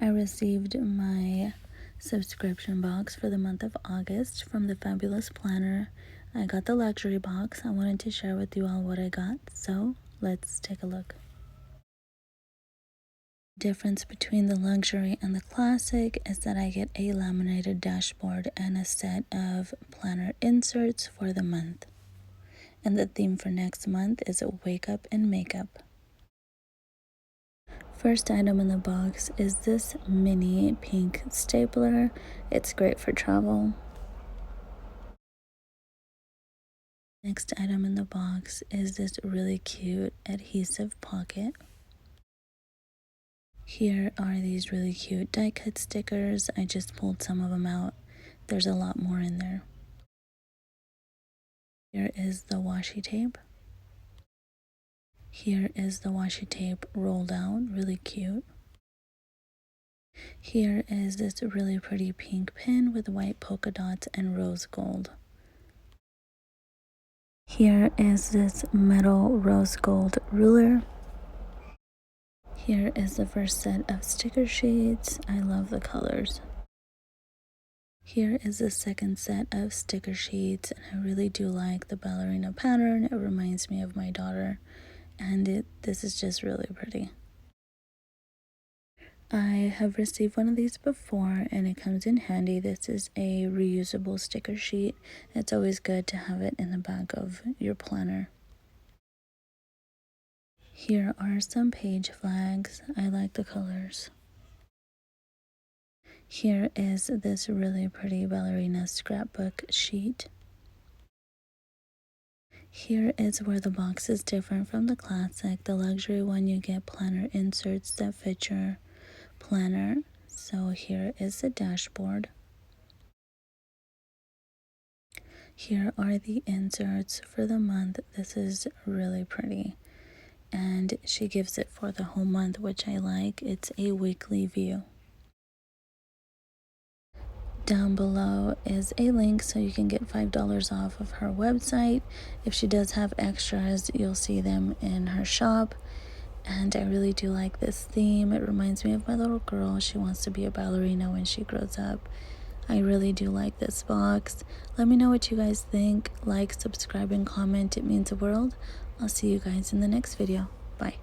I received my subscription box for the month of August from the Fabulous Planner. I got the luxury box. I wanted to share with you all what I got, so let's take a look. Difference between the luxury and the classic is that I get a laminated dashboard and a set of planner inserts for the month. And the theme for next month is wake up and makeup. First item in the box is this mini pink stapler. It's great for travel. Next item in the box is this really cute adhesive pocket. Here are these really cute die cut stickers. I just pulled some of them out. There's a lot more in there. Here is the washi tape. Here is the washi tape rolled out, really cute. Here is this really pretty pink pin with white polka dots and rose gold. Here is this metal rose gold ruler. Here is the first set of sticker sheets. I love the colors. Here is the second set of sticker sheets, and I really do like the ballerina pattern. It reminds me of my daughter, and this is just really pretty. I have received one of these before, and it comes in handy. This is a reusable sticker sheet. It's always good to have it in the back of your planner. Here are some page flags. I like the colors. Here is this really pretty ballerina scrapbook sheet. Here is where the box is different from the classic. The luxury one, you get planner inserts that fit your planner. So here is the dashboard. Here are the inserts for the month. This is really pretty. And she gives it for the whole month, which I like. It's a weekly view. Down below is a link so you can get $5 off of her website. If she does have extras, you'll see them in her shop. And I really do like this theme. It reminds me of my little girl. She wants to be a ballerina when she grows up. I really do like this box. Let me know what you guys think. Like, subscribe, and comment. It means the world. I'll see you guys in the next video. Bye.